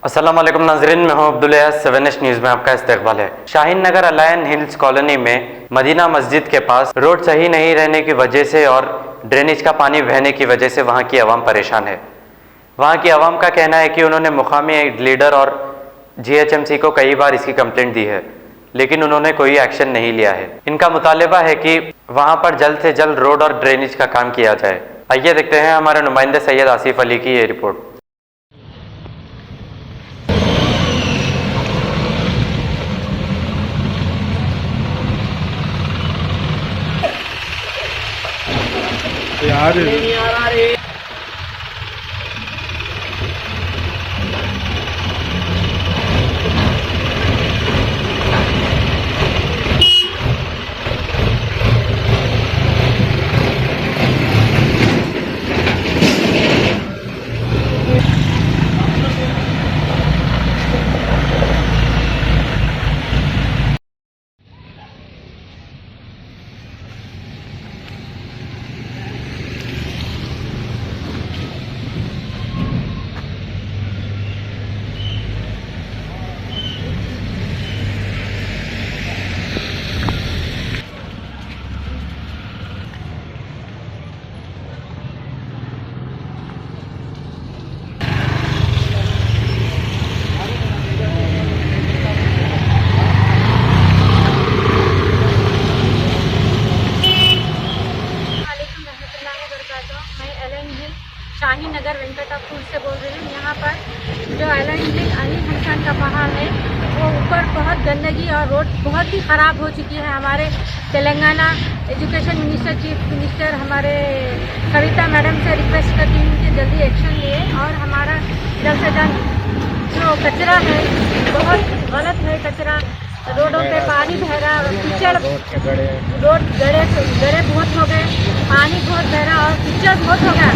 अस्सलाम वालेकुम नाज़रीन, मैं हूं अब्दुल अयाज। 7 न्यूज़ में आपका इस्तकबाल है। शाहीन नगर अलायन हिल्स कॉलोनी में मदीना मस्जिद के पास रोड सही नहीं रहने की वजह से और ड्रेनेज का पानी बहने की वजह से वहां की आवाम परेशान है। वहां की आवाम का कहना है कि उन्होंने मुकामी लीडर और GHMC को कई बार इसकी कंप्लेंट दी है, लेकिन उन्होंने कोई एक्शन नहीं लिया है। इनका मुतालिबा है कि वहां पर जल्द से जल्द रोड और ड्रेनेज का काम किया जाए। आइए देखते हैं हमारे नुमाइंदे सैयद आसिफ अली की ये रिपोर्ट। यार शाही नगर वेंकटापुर से बोल रही हूँ। यहाँ पर जो अली हसन का पहाड़ है वो ऊपर बहुत गंदगी और रोड बहुत ही ख़राब हो चुकी है। हमारे Telangana education minister, chief minister हमारे कविता मैडम से रिक्वेस्ट करती हूँ कि जल्दी एक्शन लिए और हमारा जल्द से जल्द जो कचरा है बहुत गलत है। कचरा रोडों पे पानी बह रहा, कीचड़, रोड गड़े बहुत हो गए, पानी बहुत बह रहा और कीचड़ बहुत हो गया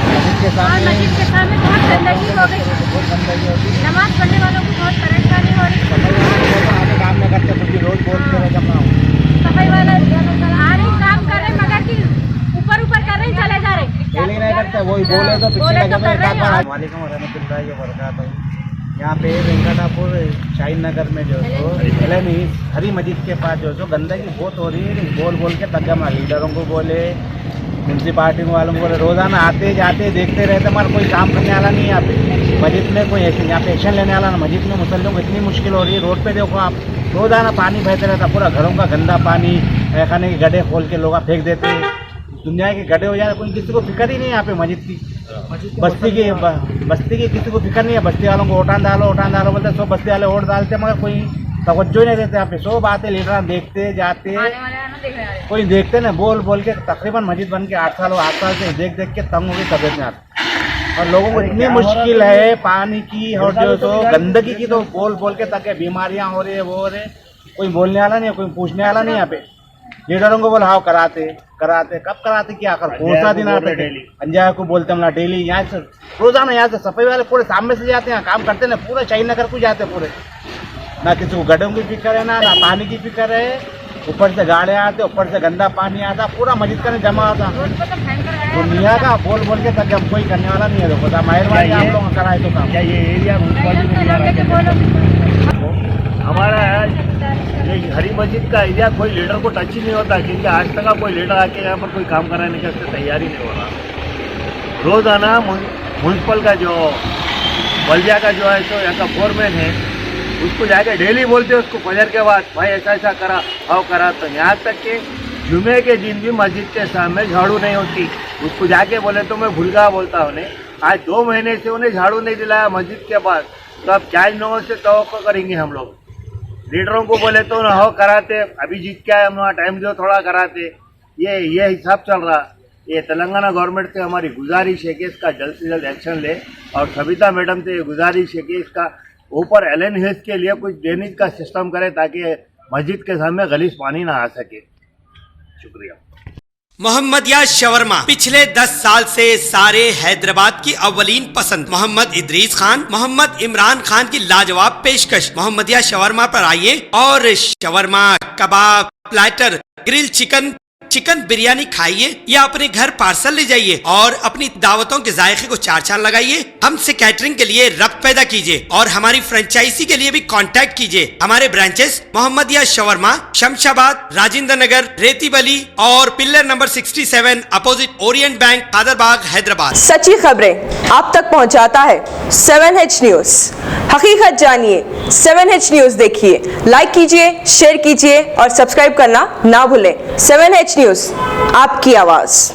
और मस्जिद के सामने बहुत गंदगी हो गई। नमाज पढ़ने वालों को बहुत परेशानी हो रही है। काम नहीं करते क्योंकि रोज बोलते सफाई वाले आ रहे काम कर रहे मगर कि ऊपर कर रहे चले जा रहे, नहीं करते वही बोले तो बोले तो कर रहे हैं। वालेकुम रहमतुल्लाहि व बरकातहू। यहाँ पे वेंकटापुर शाहीन नगर में जो हरी मस्जिद के पास जो गंदगी बहुत हो रही है। बोल के तक लीडरों को बोले, म्यूनसिपालिटी वालों को बोले, रोजाना आते जाते देखते रहते, हमारा कोई काम करने वाला नहीं है। यहाँ पे मस्जिद में कोई यहाँ पे एक्शन लेने वाला ना। मस्जिद में मुसल्लों को इतनी मुश्किल हो रही है। रोड पे देखो आप, रोजाना पानी बहते रहता, पूरा घरों का गंदा पानी, खाने के गड्ढे खोल के लोग फेंक देते हैं। दुनिया के गड्ढे हो जाए, कोई किसी को फिक्र ही नहीं है। यहाँ पे मस्जिद की बस्ती की किसी को फिक्र नहीं है। बस्ती वालों को ओटान डालो बोलते, सब बस्ती वाले वोट डालते मगर कोई तवज्जो नहीं देते। यहाँ पे सब आते, लीडर देखते जाते, कोई देखते ना। बोल के तकरीबन मस्जिद बन के 8 साल से देख के तंग हो गई तबियत में आती। और लोगों को इतनी मुश्किल है पानी की और जो गंदगी की, तो बोल के तक बीमारियां हो रही है, वो हो रहे। कोई बोलने वाला नहीं है, कोई पूछने वाला नहीं। यहाँ पे लीडरों को बोला हाँ कराते कब कराते क्या आखिर कौन सा दिन आते पंजाब को बोलते हम ना डेली। यहाँ से रोजाना यहाँ से सफाई वाले पूरे सामने से जाते हैं, काम करते ना, पूरे शाहीन नगर को जाते पूरे। ना किसी को गड्ढों की फिक्र है ना पानी की फिक्र है। ऊपर से गाड़े आते, ऊपर से गंदा पानी आता, पूरा मस्जिद का जमा होता। दुनिया का बोल के तक हम कोई करने वाला नहीं है। देखो मेहरबानी आप लोग कराए तो काम। ये एरिया हमारा ये हरी मस्जिद का एरिया कोई लीडर को टच ही नहीं होता, क्योंकि आज तक का कोई लीडर आके यहाँ पर कोई काम कराने का तैयारी नहीं हो रहा। रोजाना म्यूनसिपल का जो बल्दिया का जो है तो यहाँ का फोरमैन है, उसको जाके डेली बोलते हैं उसको फजर के बाद, भाई ऐसा करा हाउ करा। तो यहाँ तक कि जुमे के दिन भी मस्जिद के सामने झाड़ू नहीं होती। उसको जाके बोले तो मैं भूल गया बोलता उन्हें। आज 2 महीने से उन्हें झाड़ू नहीं दिलाया मस्जिद के पास, तो अब क्या इन लोगों से तवक्को करेंगे हम लोग। लीडरों को बोले तो ना हो कराते, अभी जीत के आए हम लोग, टाइम दो थोड़ा कराते। ये हिसाब चल रहा। ये तेलंगाना गवर्नमेंट से हमारी गुजारिश है कि इसका जल्द से जल्द एक्शन ले, और सविता मैडम से गुजारिश है कि इसका ऊपर एलन हिल्स के लिए कुछ ड्रेनेज का सिस्टम करे ताकि मस्जिद के सामने गलीज पानी ना आ सके। शुक्रिया। मोहम्मदिया शवरमा पिछले 10 साल से सारे हैदराबाद की अव्वलीन पसंद मोहम्मद इदरीस खान, मोहम्मद इमरान खान की लाजवाब पेशकश। मोहम्मदिया शवरमा पर आइए और shawarma, kebab, platter, grill chicken, chicken biryani खाइए या अपने घर पार्सल ले जाइए और अपनी दावतों के जायके को चार चांद लगाइए। हमसे कैटरिंग के लिए रब्त पैदा कीजिए और हमारी फ्रेंचाइजी के लिए भी कांटेक्ट कीजिए। हमारे ब्रांचेस मोहम्मदिया शवरमा, शमशाबाद, राजेंद्र नगर, रेती बली और pillar number 67 opposite Orient bank, Kadarbagh, Hyderabad. सच्ची खबरें आप तक पहुंचाता है 7H न्यूज। हकीकत जानिए, 7H न्यूज देखिए, लाइक कीजिए, शेयर कीजिए और सब्सक्राइब करना ना भूलें। 7H न्यूज, आपकी आवाज।